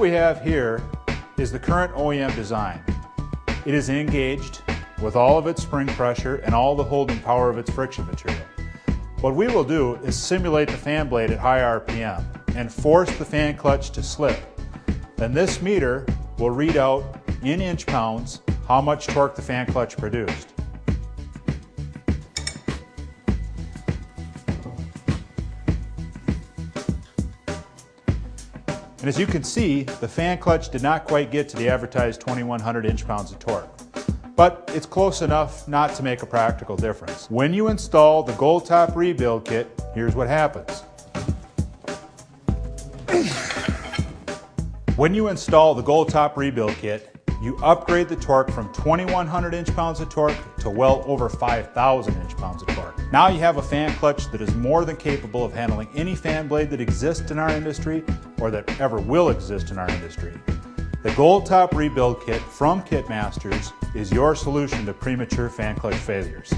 what we have here is the current OEM design. It is engaged with all of its spring pressure and all the holding power of its friction material. What we will do is simulate the fan blade at high RPM and force the fan clutch to slip. Then this meter will read out in inch-pounds how much torque the fan clutch produced. And as you can see, the fan clutch did not quite get to the advertised 2100 inch-pounds of torque. But it's close enough not to make a practical difference. When you install the Gold Top rebuild kit, here's what happens. When you install the Gold Top rebuild kit, you upgrade the torque from 2100 inch-pounds of torque to well over 5000 inch-pounds of torque. Now you have a fan clutch that is more than capable of handling any fan blade that exists in our industry or that ever will exist in our industry. The Gold Top rebuild kit from Kitmasters is your solution to premature fan clutch failures.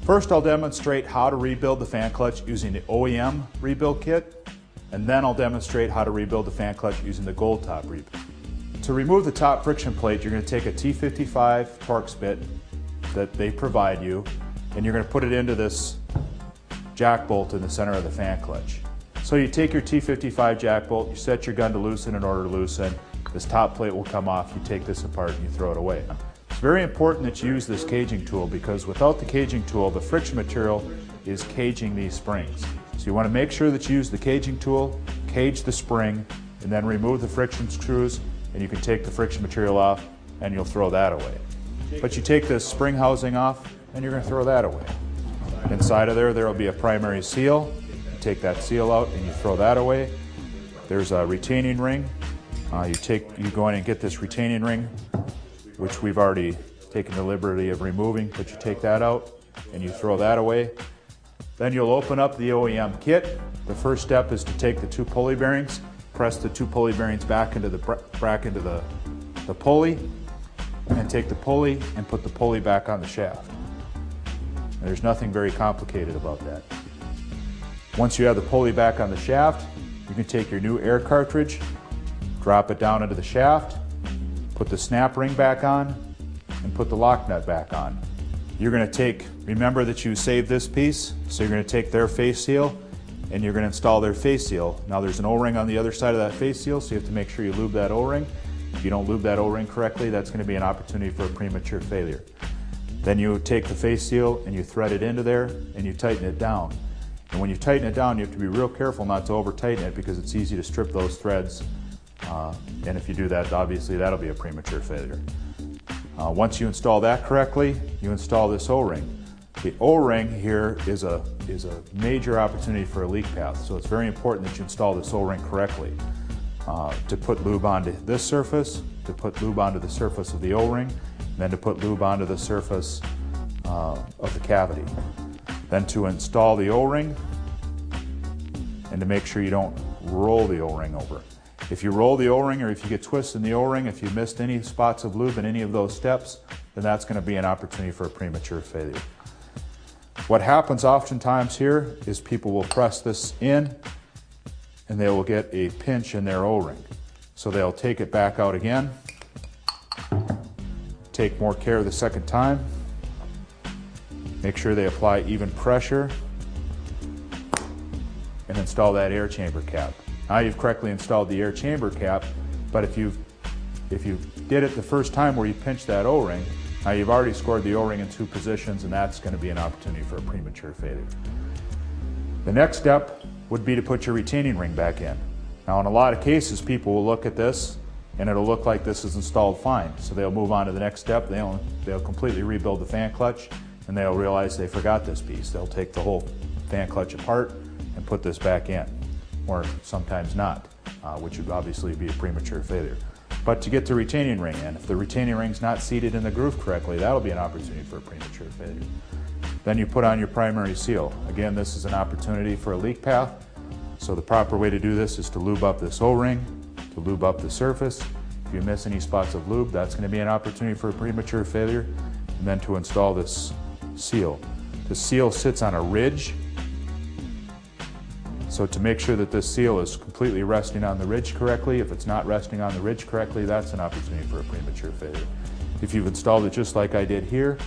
First, I'll demonstrate how to rebuild the fan clutch using the OEM rebuild kit, and then I'll demonstrate how to rebuild the fan clutch using the Gold Top rebuild. To remove the top friction plate, you're going to take a T55 Torx bit that they provide you, and you're going to put it into this jack bolt in the center of the fan clutch. So you take your T55 jack bolt, you set your gun to loosen in order to loosen. This top plate will come off, you take this apart and you throw it away. It's very important that you use this caging tool because without the caging tool, the friction material is caging these springs. So you want to make sure that you use the caging tool, cage the spring, and then remove the friction screws, and you can take the friction material off and you'll throw that away. But you take this spring housing off and you're going to throw that away. Inside of there will be a primary seal. You take that seal out and you throw that away. There's a retaining ring. You go in and get this retaining ring, which we've already taken the liberty of removing, but you take that out and you throw that away. Then you'll open up the OEM kit. The first step is to take the two pulley bearings, press the two pulley bearings back into the pulley, and take the pulley and put the pulley back on the shaft. And there's nothing very complicated about that. Once you have the pulley back on the shaft, you can take your new air cartridge, drop it down into the shaft, put the snap ring back on, and put the lock nut back on. You're going to remember that you saved this piece, so you're going to take their face seal and you're going to install their face seal. Now there's an O-ring on the other side of that face seal, so you have to make sure you lube that O-ring. If you don't lube that O-ring correctly, that's going to be an opportunity for a premature failure. Then you take the face seal and you thread it into there and you tighten it down. And when you tighten it down, you have to be real careful not to over tighten it because it's easy to strip those threads. And if you do that, obviously that'll be a premature failure. Once you install that correctly, you install this O-ring. The O-ring here is a major opportunity for a leak path, so it's very important that you install this O-ring correctly. To put lube onto this surface, to put lube onto the surface of the O-ring, and then to put lube onto the surface of the cavity. Then to install the O-ring, and to make sure you don't roll the O-ring over. If you roll the O-ring or if you get twists in the O-ring, if you missed any spots of lube in any of those steps, then that's going to be an opportunity for a premature failure. What happens oftentimes here is people will press this in and they will get a pinch in their O-ring. So they'll take it back out again, take more care the second time, make sure they apply even pressure, and install that air chamber cap. Now you've correctly installed the air chamber cap, but if you did it the first time where you pinched that O-ring, now you've already scored the O-ring in two positions, and that's going to be an opportunity for a premature failure. The next step would be to put your retaining ring back in. Now in a lot of cases, people will look at this and it'll look like this is installed fine. So they'll move on to the next step. They'll completely rebuild the fan clutch and they'll realize they forgot this piece. They'll take the whole fan clutch apart and put this back in, or sometimes not, which would obviously be a premature failure. But to get the retaining ring in, if the retaining ring's not seated in the groove correctly, that'll be an opportunity for a premature failure. Then you put on your primary seal. Again, this is an opportunity for a leak path. So the proper way to do this is to lube up this O-ring, to lube up the surface. If you miss any spots of lube, that's going to be an opportunity for a premature failure. And then to install this seal. The seal sits on a ridge. So to make sure that this seal is completely resting on the ridge correctly, if it's not resting on the ridge correctly, that's an opportunity for a premature failure. If you've installed it just like I did here,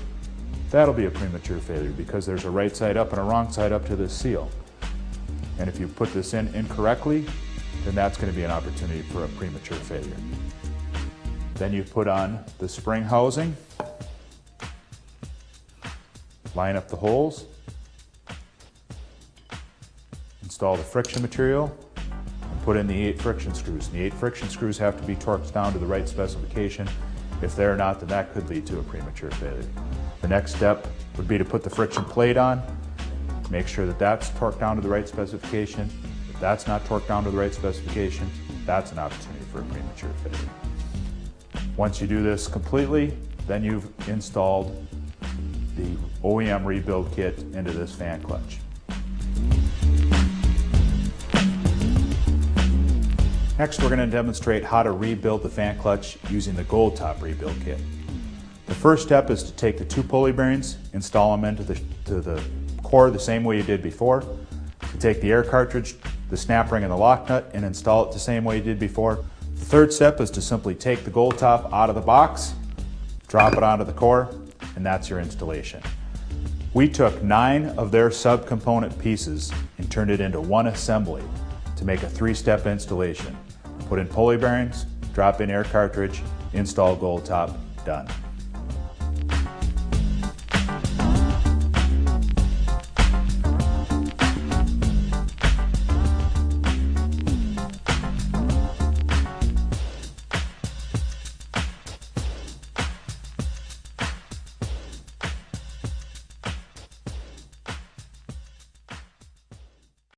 that'll be a premature failure because there's a right side up and a wrong side up to this seal. And if you put this in incorrectly, then that's going to be an opportunity for a premature failure. Then you put on the spring housing, line up the holes, install the friction material, and put in the 8 friction screws. And the 8 friction screws have to be torqued down to the right specification. If they're not, then that could lead to a premature failure. The next step would be to put the friction plate on, make sure that that's torqued down to the right specification. If that's not torqued down to the right specification, that's an opportunity for a premature failure. Once you do this completely, then you've installed the OEM rebuild kit into this fan clutch. Next, we're going to demonstrate how to rebuild the fan clutch using the Gold Top rebuild kit. The first step is to take the 2 pulley bearings, install them into the core the same way you did before. To take the air cartridge, the snap ring and the lock nut and install it the same way you did before. The third step is to simply take the Gold Top out of the box, drop it onto the core, and that's your installation. We took 9 of their subcomponent pieces and turned it into one assembly to make a 3-step installation. Put in pulley bearings, drop in air cartridge, install Gold Top, done.